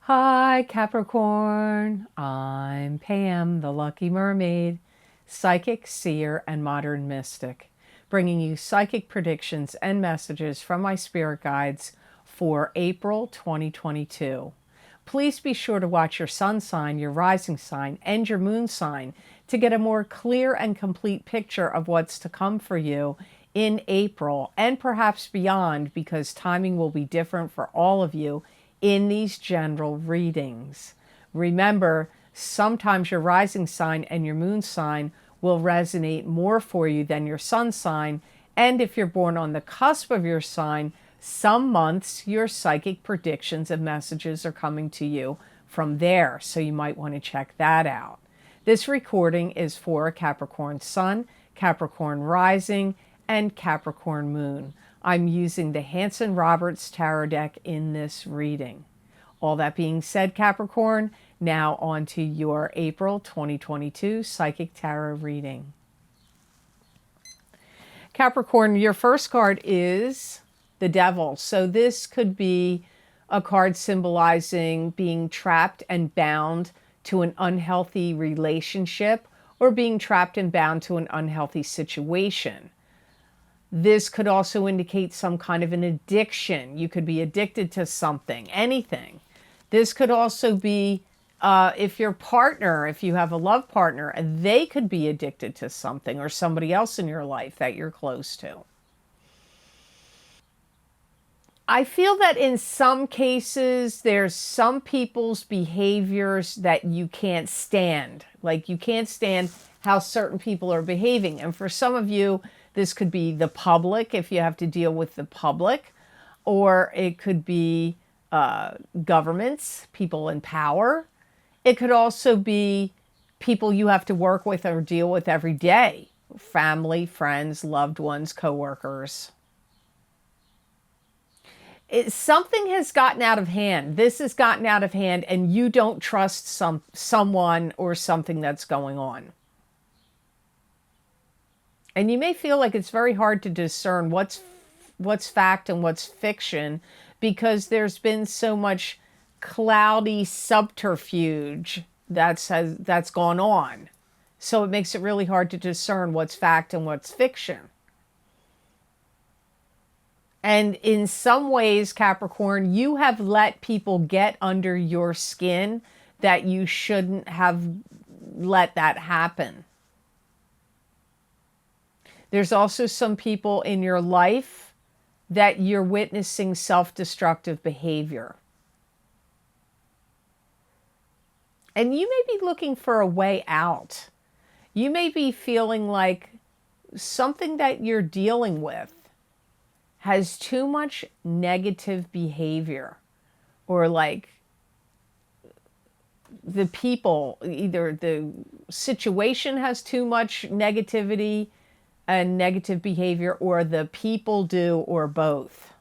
Hi, Capricorn. I'm Pam, the Lucky Mermaid, psychic, seer, and modern mystic, bringing you psychic predictions and messages from my spirit guides for April 2022. Please be sure to watch your sun sign, your rising sign, and your moon sign to get a more clear and complete picture of what's to come for you in April and perhaps beyond, because timing will be different for all of you in these general readings. Remember, sometimes your rising sign and your moon sign will resonate more for you than your sun sign. And if you're born on the cusp of your sign, some months your psychic predictions and messages are coming to you from there. So you might want to check that out. This recording is for a Capricorn sun, Capricorn rising, and Capricorn moon. I'm using the Hanson-Roberts Tarot deck in this reading. All that being said, Capricorn, now on to your April 2022 Psychic Tarot reading. Capricorn, your first card is the Devil. So this could be a card symbolizing being trapped and bound to an unhealthy relationship or being trapped and bound to an unhealthy situation. This could also indicate some kind of an addiction. You could be addicted to something, anything. This could also be if your partner, if you have a love partner, they could be addicted to something or somebody else in your life that you're close to. I feel that in some cases, there's some people's behaviors that you can't stand. Like you can't stand how certain people are behaving. And for some of you, this could be the public, if you have to deal with the public, or it could be governments, people in power. It could also be people you have to work with or deal with every day, family, friends, loved ones, coworkers. Something has gotten out of hand. This has gotten out of hand and you don't trust someone or something that's going on. And you may feel like it's very hard to discern what's fact and what's fiction because there's been so much cloudy subterfuge that's gone on. So it makes it really hard to discern what's fact and what's fiction. And in some ways, Capricorn, you have let people get under your skin that you shouldn't have let that happen. There's also some people in your life that you're witnessing self-destructive behavior. And you may be looking for a way out. You may be feeling like something that you're dealing with has too much negative behavior, or like the people, either the situation has too much negativity and negative behavior, or the people do, or both.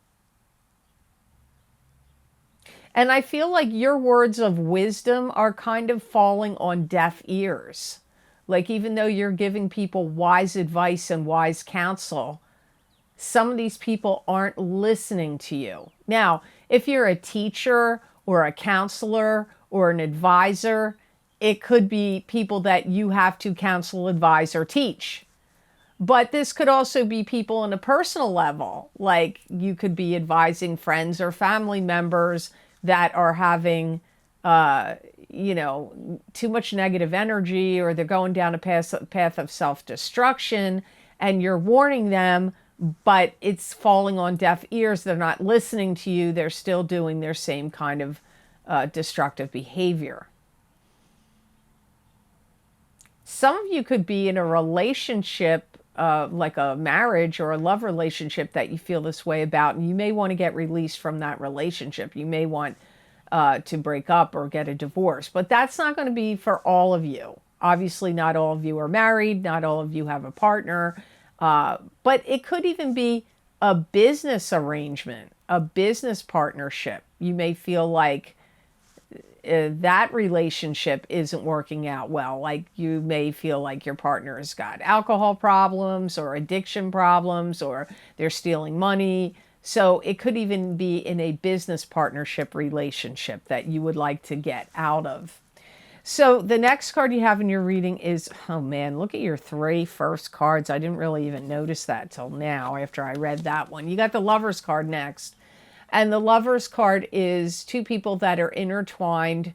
And I feel like your words of wisdom are kind of falling on deaf ears. Like even though you're giving people wise advice and wise counsel, some of these people aren't listening to you. Now, if you're a teacher or a counselor or an advisor, it could be people that you have to counsel, advise, or teach. But this could also be people on a personal level, like you could be advising friends or family members that are having, too much negative energy, or they're going down a path of self-destruction, and you're warning them, but it's falling on deaf ears. They're not listening to you. They're still doing their same kind of destructive behavior. Some of you could be in a relationship, like a marriage or a love relationship that you feel this way about, and you may want to get released from that relationship. You may want to break up or get a divorce, but that's not going to be for all of you. Obviously, not all of you are married. Not all of you have a partner. But it could even be a business arrangement, a business partnership. You may feel like that relationship isn't working out well. Like you may feel like your partner has got alcohol problems or addiction problems, or they're stealing money. So it could even be in a business partnership relationship that you would like to get out of. So the next card you have in your reading is, oh man, look at your 3 first cards. I didn't really even notice that till now after I read that one. You got the Lover's card next. And the Lover's card is 2 people that are intertwined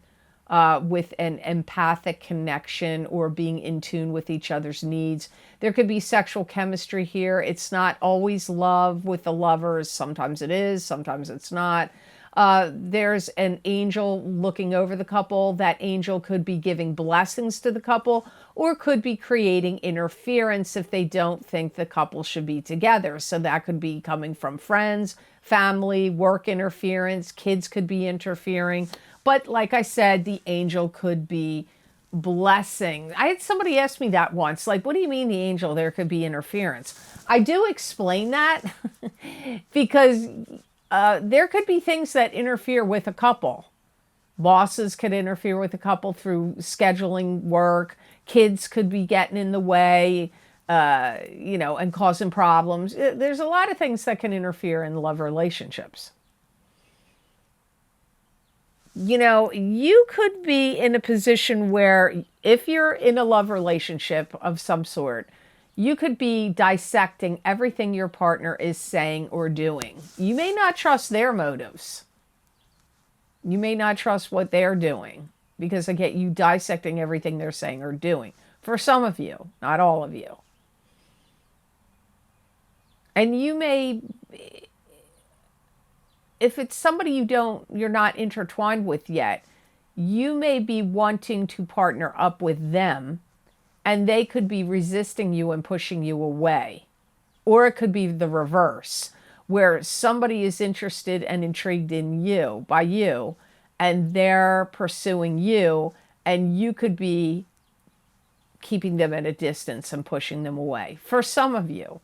with an empathic connection or being in tune with each other's needs. There could be sexual chemistry here. It's not always love with the lovers. Sometimes it is, sometimes it's not. There's an angel looking over the couple. That angel could be giving blessings to the couple or could be creating interference if they don't think the couple should be together. So that could be coming from friends, family, work interference. Kids could be interfering. But like I said, the angel could be blessing. I had somebody ask me that once, like, what do you mean the angel? There could be interference. I do explain that because there could be things that interfere with a couple. Bosses could interfere with a couple through scheduling work. Kids could be getting in the way, and causing problems. There's a lot of things that can interfere in love relationships. You could be in a position where if you're in a love relationship of some sort, you could be dissecting everything your partner is saying or doing. You may not trust their motives. You may not trust what they're doing because I get you dissecting everything they're saying or doing. For some of you, not all of you. And you may, if it's somebody you're not intertwined with yet, you may be wanting to partner up with them and they could be resisting you and pushing you away. Or it could be the reverse, where somebody is interested and intrigued by you, and they're pursuing you, and you could be keeping them at a distance and pushing them away. For some of you.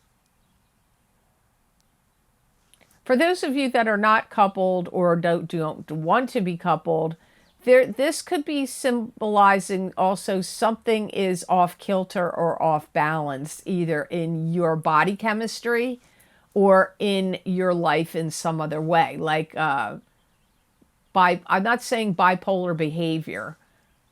For those of you that are not coupled or don't want to be coupled, this could be symbolizing also something is off kilter or off balance, either in your body chemistry or in your life in some other way. Like, I'm not saying bipolar behavior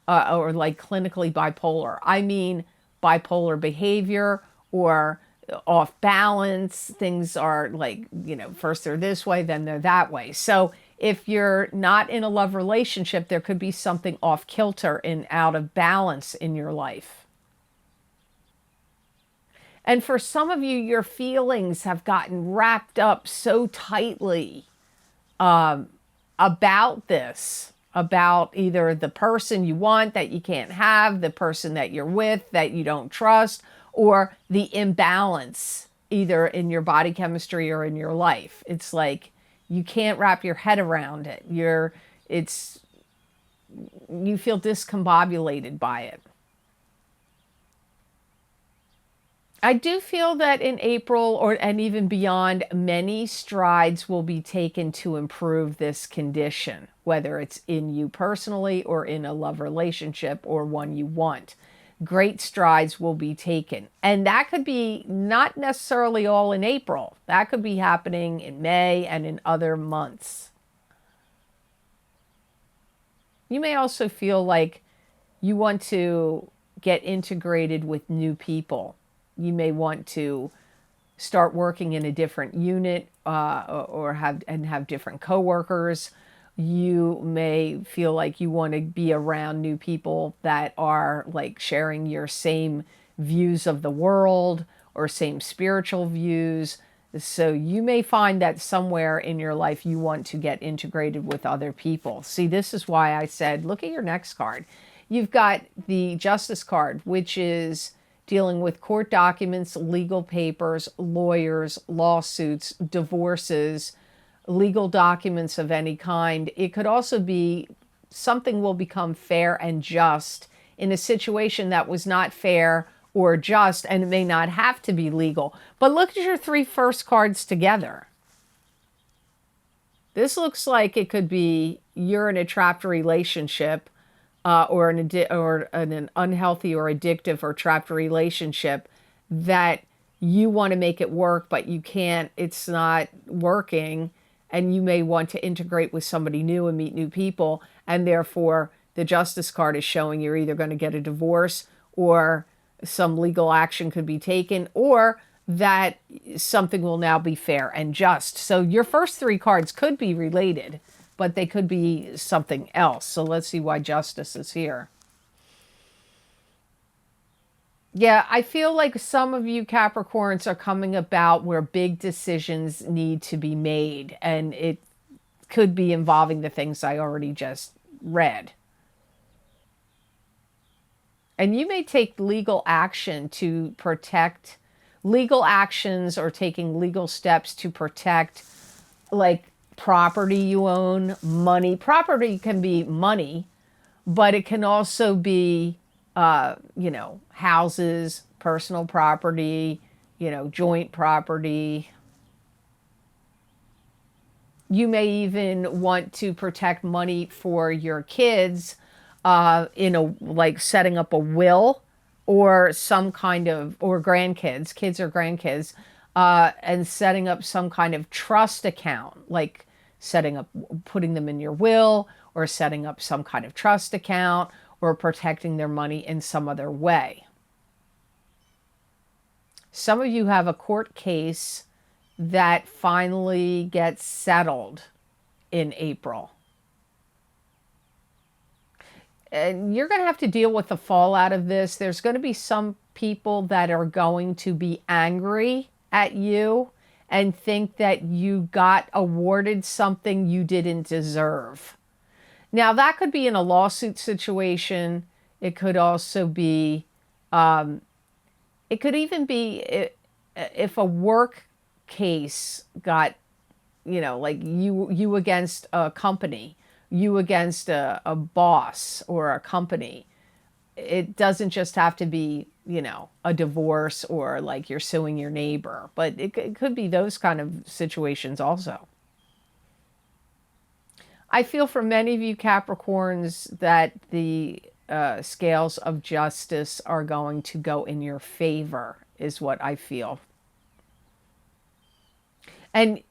or like clinically bipolar. I mean bipolar behavior or off balance. Things are like, first they're this way, then they're that way. So if you're not in a love relationship, there could be something off kilter and out of balance in your life. And for some of you, your feelings have gotten wrapped up so tightly about this, about either the person you want that you can't have, the person that you're with that you don't trust, or the imbalance either in your body chemistry or in your life. It's like you can't wrap your head around it. You feel discombobulated by it. I do feel that in April and even beyond, many strides will be taken to improve this condition, whether it's in you personally or in a love relationship or one you want. Great strides will be taken. And that could be not necessarily all in April. That could be happening in May and in other months. You may also feel like you want to get integrated with new people. You may want to start working in a different unit or have different coworkers. You may feel like you want to be around new people that are like sharing your same views of the world or same spiritual views. So you may find that somewhere in your life you want to get integrated with other people. See, this is why I said, look at your next card. You've got the Justice card, which is dealing with court documents, legal papers, lawyers, lawsuits, divorces, legal documents of any kind. It could also be something will become fair and just in a situation that was not fair or just, and it may not have to be legal. But look at your 3 first cards together. This looks like it could be you're in a trapped relationship or an unhealthy or addictive or trapped relationship that you want to make it work, but you can't, it's not working, and you may want to integrate with somebody new and meet new people, and therefore the Justice card is showing you're either going to get a divorce, or some legal action could be taken, or that something will now be fair and just. So your first three cards could be related, but they could be something else. So let's see why Justice is here. Yeah, I feel like some of you Capricorns are coming about where big decisions need to be made, and it could be involving the things I already just read. And you may take legal action to protect, legal actions or taking legal steps to protect, like, property you own, money. Property can be money, but it can also be, you know, houses, personal property, you know, joint property. You may even want to protect money for your kids, in a, like, setting up a will or some kind of, or grandkids, kids or grandkids, and setting up some kind of trust account, like setting up, putting them in your will, or setting up some kind of trust account, or protecting their money in some other way. Some of you have a court case that finally gets settled in April. And you're going to have to deal with the fallout of this. There's going to be some people that are going to be angry at you and think that you got awarded something you didn't deserve. Now, that could be in a lawsuit situation. It could also be, it could even be if a work case got, you know, like you against a company, you against a boss or a company. It doesn't just have to be, you know, a divorce or like you're suing your neighbor, but it could be those kind of situations also. I feel for many of you Capricorns that the scales of justice are going to go in your favor, is what I feel. And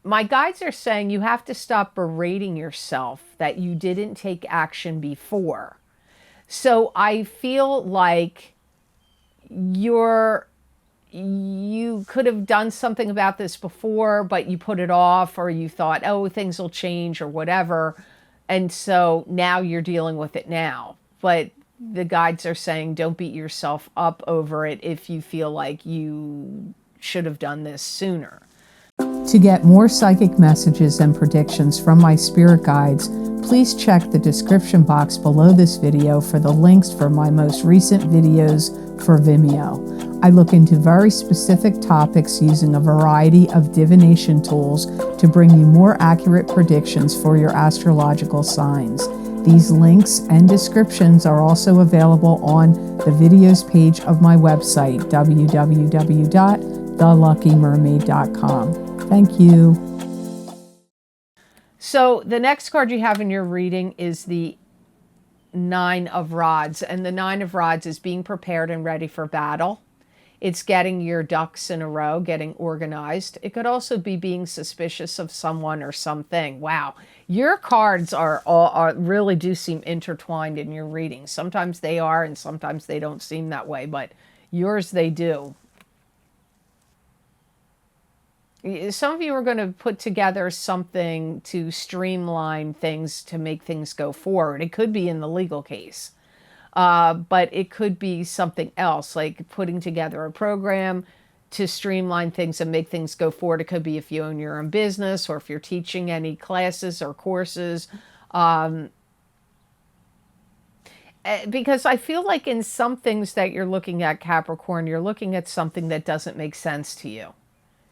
my guides are saying you have to stop berating yourself that you didn't take action before. So I feel like you could have done something about this before, but you put it off, or you thought, oh, things will change or whatever. And so now you're dealing with it now. But the guides are saying don't beat yourself up over it if you feel like you should have done this sooner. To get more psychic messages and predictions from my spirit guides, please check the description box below this video for the links for my most recent videos for Vimeo. I look into very specific topics using a variety of divination tools to bring you more accurate predictions for your astrological signs. These links and descriptions are also available on the videos page of my website, www.theluckymermaid.com. Thank you. So the next card you have in your reading is the Nine of Rods. And the Nine of Rods is being prepared and ready for battle. It's getting your ducks in a row, getting organized. It could also be being suspicious of someone or something. Wow. Your cards are really do seem intertwined in your reading. Sometimes they are, and sometimes they don't seem that way, but yours, they do. Some of you are going to put together something to streamline things, to make things go forward. It could be in the legal case, but it could be something else, like putting together a program to streamline things and make things go forward. It could be if you own your own business, or if you're teaching any classes or courses. Because I feel like in some things that you're looking at, Capricorn, you're looking at something that doesn't make sense to you.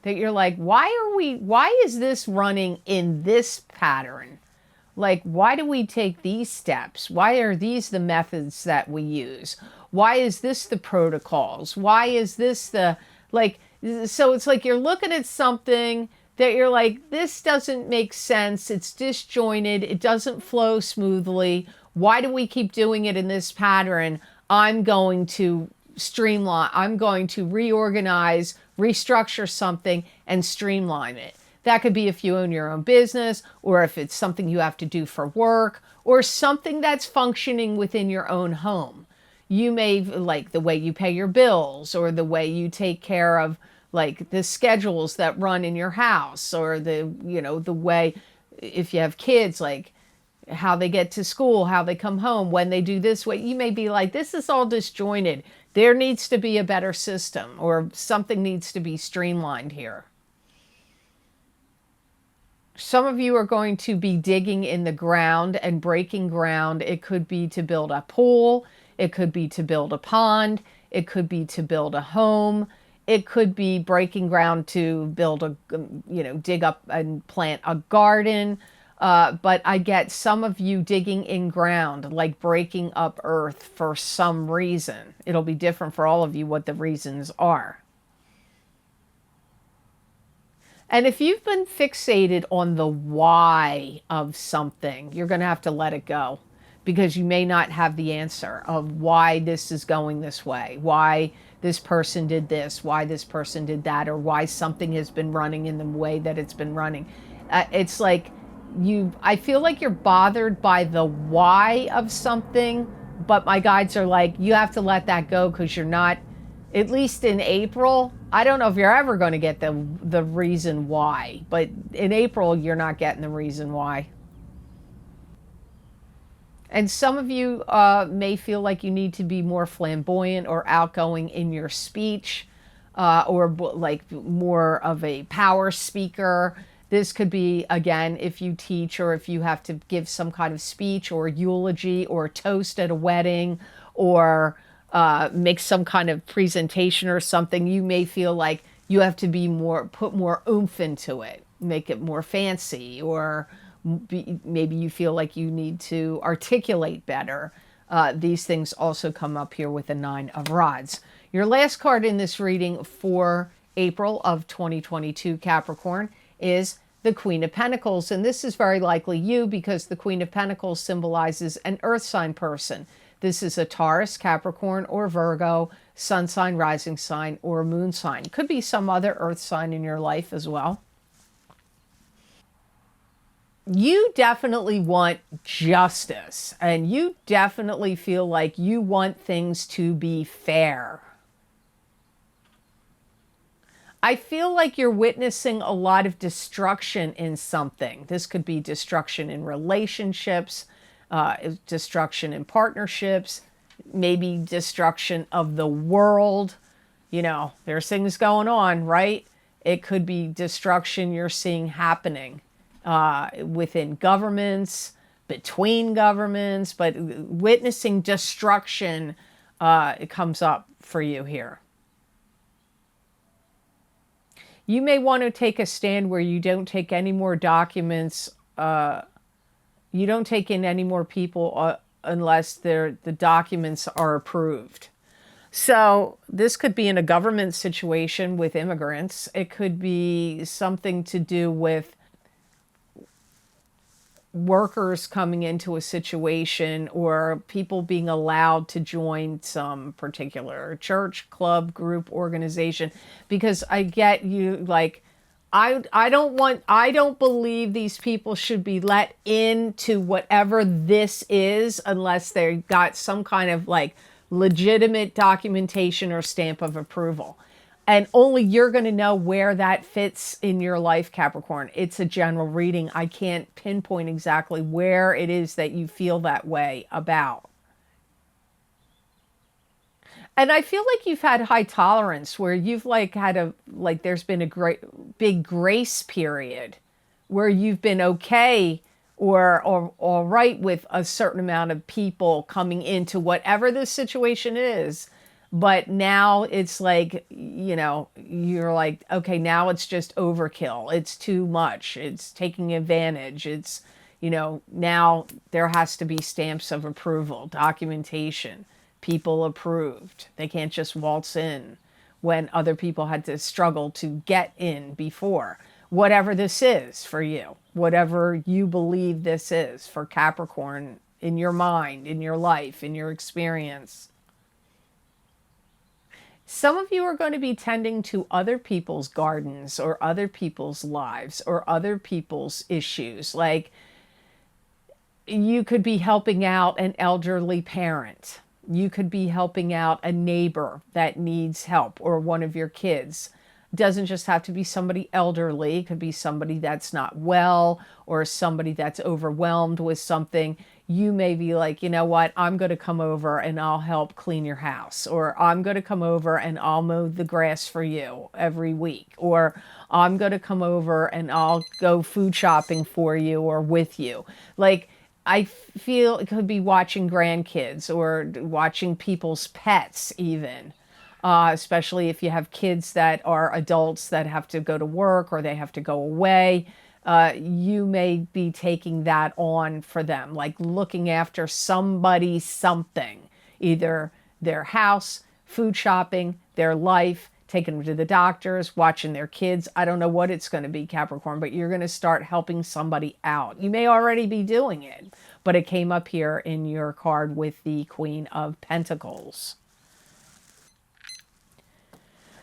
That you're like, why is this running in this pattern? Like, why do we take these steps? Why are these the methods that we use? Why is this the protocols? Why is this the, like, so it's like you're looking at something that you're like, this doesn't make sense. It's disjointed. It doesn't flow smoothly. Why do we keep doing it in this pattern? I'm going to streamline. I'm going to reorganize, restructure something, and streamline it. That could be if you own your own business, or if it's something you have to do for work, or something that's functioning within your own home. You may, like the way you pay your bills, or the way you take care of like the schedules that run in your house, or the way, if you have kids, like how they get to school, how they come home, when they do this way. You may be like, this is all disjointed. There needs to be a better system, or something needs to be streamlined here. Some of you are going to be digging in the ground and breaking ground. It could be to build a pool. It could be to build a pond. It could be to build a home. It could be breaking ground to build dig up and plant a garden. But I get some of you digging in ground, like breaking up earth for some reason. It'll be different for all of you what the reasons are. And if you've been fixated on the why of something, you're going to have to let it go, because you may not have the answer of why this is going this way, why this person did this, why this person did that, or why something has been running in the way that it's been running. It's like I feel like you're bothered by the why of something, but my guides are like, you have to let that go, because you're not, at least in April, I don't know if you're ever going to get the reason why, but in April, you're not getting the reason why. And some of you may feel like you need to be more flamboyant or outgoing in your speech, or like more of a power speaker. This could be, again, if you teach, or if you have to give some kind of speech or eulogy or toast at a wedding, or make some kind of presentation or something. You may feel like you have to be put more oomph into it, make it more fancy, or maybe you feel like you need to articulate better. These things also come up here with the Nine of Rods. Your last card in this reading for April of 2022, Capricorn, is the Queen of Pentacles. And this is very likely you, because the Queen of Pentacles symbolizes an earth sign person. This is a Taurus, Capricorn, or Virgo, sun sign, rising sign, or moon sign. Could be some other earth sign in your life as well. You definitely want justice, and you definitely feel like you want things to be fair. I feel like you're witnessing a lot of destruction in something. This could be destruction in relationships, destruction in partnerships, maybe destruction of the world. There's things going on, right? It could be destruction you're seeing happening within governments, between governments, but witnessing destruction, it comes up for you here. You may want to take a stand where you don't take any more documents. You don't take in any more people unless the documents are approved. So this could be in a government situation with immigrants. It could be something to do with workers coming into a situation, or people being allowed to join some particular church, club, group, organization. Because I get you, like, I don't believe these people should be let into whatever this is unless they got some kind of like legitimate documentation or stamp of approval. And only you're going to know where that fits in your life, Capricorn. It's a general reading. I can't pinpoint exactly where it is that you feel that way about. And I feel like you've had high tolerance, where you've there's been a big grace period where you've been okay or all right with a certain amount of people coming into whatever the situation is. But now it's like, you're like, okay, now it's just overkill. It's too much. It's taking advantage. It's, now there has to be stamps of approval, documentation, people approved. They can't just waltz in when other people had to struggle to get in before. Whatever this is for you, whatever you believe this is for Capricorn in your mind, in your life, in your experience. Some of you are going to be tending to other people's gardens or other people's lives or other people's issues. Like, you could be helping out an elderly parent. You could be helping out a neighbor that needs help, or one of your kids. It doesn't just have to be somebody elderly. It could be somebody that's not well, or somebody that's overwhelmed with something. You may be like, you know what, I'm going to come over and I'll help clean your house, or I'm going to come over and I'll mow the grass for you every week, or I'm going to come over and I'll go food shopping for you or with you. Like, I feel it could be watching grandkids or watching people's pets even, especially if you have kids that are adults that have to go to work or they have to go away. You may be taking that on for them, like looking after somebody, something, either their house, food shopping, their life, taking them to the doctors, watching their kids. I don't know what it's going to be, Capricorn, but you're going to start helping somebody out. You may already be doing it, but it came up here in your card with the Queen of Pentacles.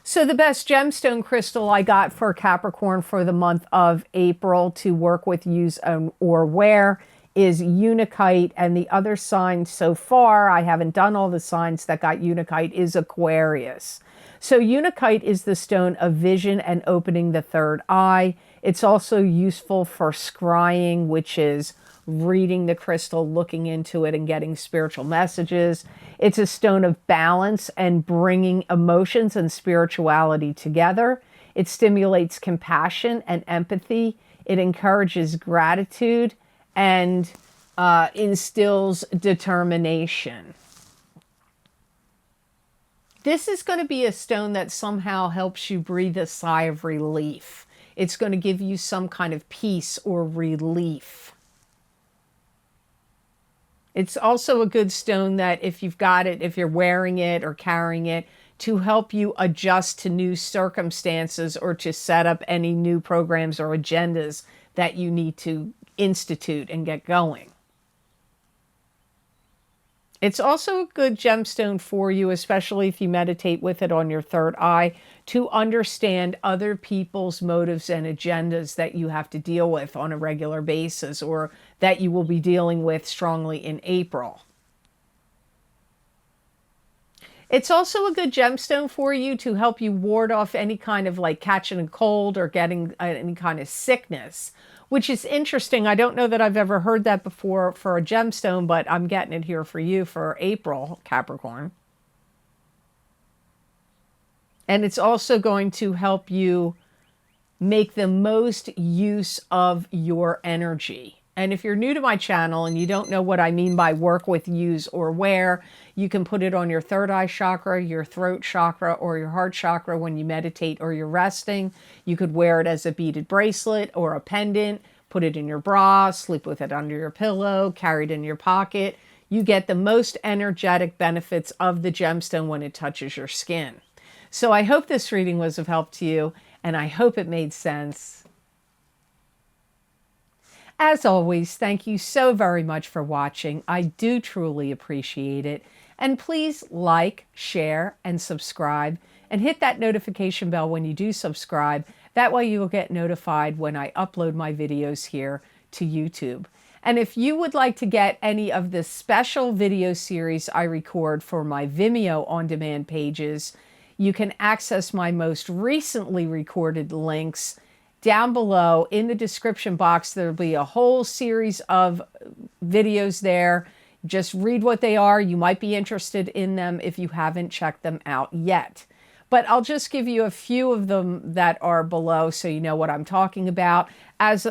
So the best gemstone crystal I got for Capricorn for the month of April to work with, use, or wear is Unakite. And the other sign so far, I haven't done all the signs that got Unakite, is Aquarius. So Unakite is the stone of vision and opening the third eye. It's also useful for scrying, which is reading the crystal, looking into it, and getting spiritual messages. It's a stone of balance and bringing emotions and spirituality together. It stimulates compassion and empathy. It encourages gratitude and instills determination. This is going to be a stone that somehow helps you breathe a sigh of relief. It's going to give you some kind of peace or relief. It's also a good stone that if you've got it, if you're wearing it or carrying it, to help you adjust to new circumstances or to set up any new programs or agendas that you need to institute and get going. It's also a good gemstone for you, especially if you meditate with it on your third eye, to understand other people's motives and agendas that you have to deal with on a regular basis, or that you will be dealing with strongly in April. It's also a good gemstone for you to help you ward off any kind of like catching a cold or getting any kind of sickness, which is interesting. I don't know that I've ever heard that before for a gemstone, but I'm getting it here for you for April, Capricorn. And it's also going to help you make the most use of your energy. And if you're new to my channel and you don't know what I mean by work with, use, or wear, you can put it on your third eye chakra, your throat chakra, or your heart chakra when you meditate or you're resting. You could wear it as a beaded bracelet or a pendant, put it in your bra, sleep with it under your pillow, carry it in your pocket. You get the most energetic benefits of the gemstone when it touches your skin. So I hope this reading was of help to you, and I hope it made sense. As always, thank you so very much for watching. I do truly appreciate it. And please like, share, and subscribe, and hit that notification bell when you do subscribe. That way you will get notified when I upload my videos here to YouTube. And if you would like to get any of the special video series I record for my Vimeo on-demand pages, you can access my most recently recorded links down below in the description box. There'll be a whole series of videos there. Just read what they are. You might be interested in them if you haven't checked them out yet. But I'll just give you a few of them that are below so you know what I'm talking about. As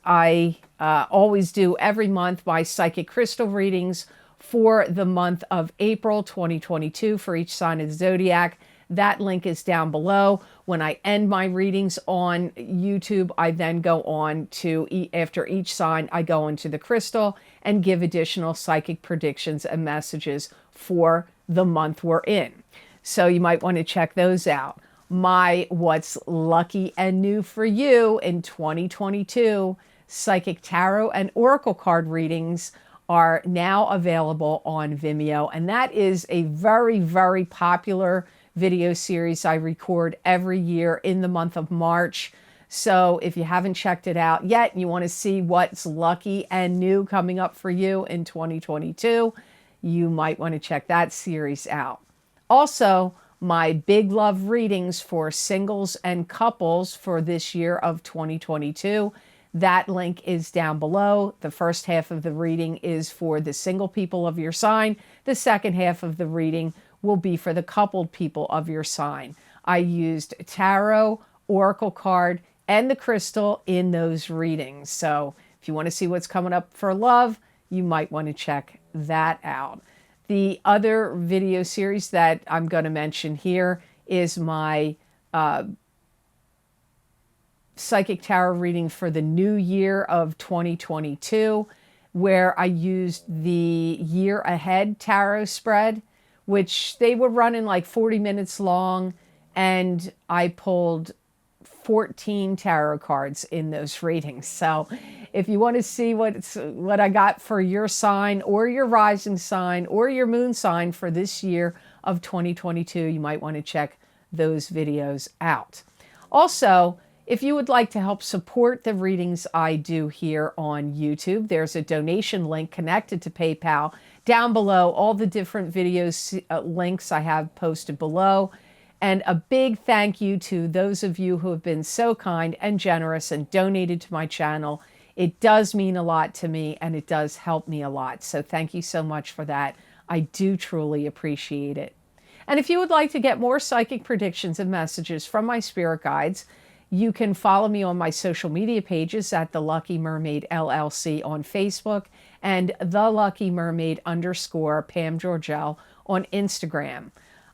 I always do every month, my psychic crystal readings for the month of April 2022 for each sign of the zodiac. That link is down below. When I end my readings on YouTube, I then go on to, after each sign, I go into the crystal and give additional psychic predictions and messages for the month we're in. So you might want to check those out. My What's Lucky and New for You in 2022 Psychic Tarot and Oracle card readings are now available on Vimeo. And that is a very, very popular video series I record every year in the month of March. So if you haven't checked it out yet and you want to see what's lucky and new coming up for you in 2022, you might want to check that series out. Also, my big love readings for singles and couples for this year of 2022. That link is down below. The first half of the reading is for the single people of your sign. The second half of the reading will be for the coupled people of your sign. I used tarot, oracle card, and the crystal in those readings. So if you want to see what's coming up for love, you might want to check that out. The other video series that I'm going to mention here is my Psychic Tarot reading for the new year of 2022, where I used the year ahead tarot spread, which they were running like 40 minutes long, and I pulled 14 tarot cards in those readings. So if you want to see what I got for your sign or your rising sign or your moon sign for this year of 2022, you might want to check those videos out. Also, if you would like to help support the readings I do here on YouTube, there's a donation link connected to PayPal down below. All the different videos links I have posted below. And a big thank you to those of you who have been so kind and generous and donated to my channel. It does mean a lot to me, and it does help me a lot. So thank you so much for that. I do truly appreciate it. And if you would like to get more psychic predictions and messages from my spirit guides, you can follow me on my social media pages at The Lucky Mermaid LLC on Facebook and The Lucky Mermaid _ Pam Georgel on Instagram.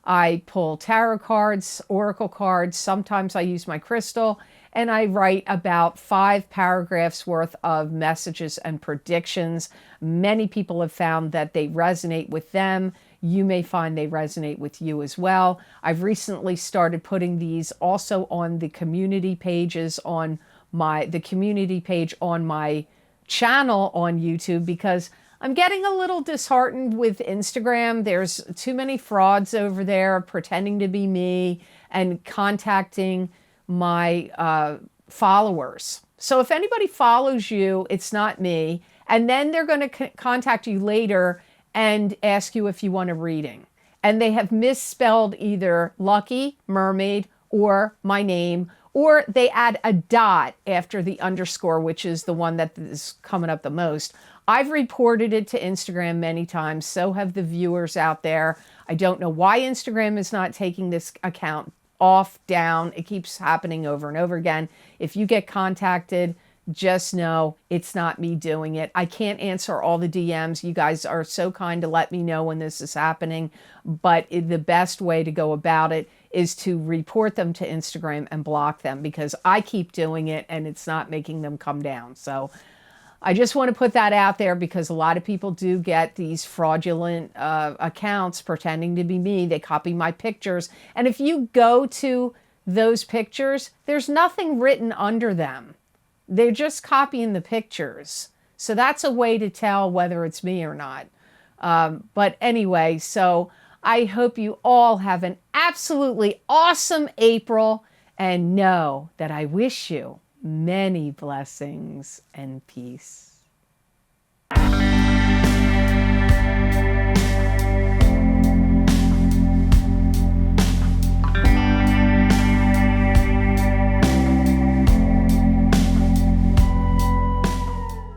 I pull tarot cards, oracle cards, sometimes I use my crystal, and I write about 5 paragraphs worth of messages and predictions. Many people have found that they resonate with them. You may find they resonate with you as well. I've recently started putting these also on the community pages on the community page on my channel on YouTube, because I'm getting a little disheartened with Instagram. There's too many frauds over there pretending to be me and contacting my followers. So if anybody follows you, it's not me. And then they're going to contact you later and ask you if you want a reading. And they have misspelled either Lucky Mermaid or my name, or they add a dot after the underscore, which is the one that is coming up the most. I've reported it to Instagram many times. So have the viewers out there. I don't know why Instagram is not taking this account off, down. It keeps happening over and over again. If you get contacted, just know it's not me doing it. I can't answer all the DMs. You guys are so kind to let me know when this is happening, but the best way to go about it is to report them to Instagram and block them, because I keep doing it and it's not making them come down. So I just want to put that out there, because a lot of people do get these fraudulent accounts pretending to be me. They copy my pictures. And if you go to those pictures, there's nothing written under them. They're just copying the pictures. So that's a way to tell whether it's me or not. But anyway, so I hope you all have an absolutely awesome April, and know that I wish you many blessings and peace.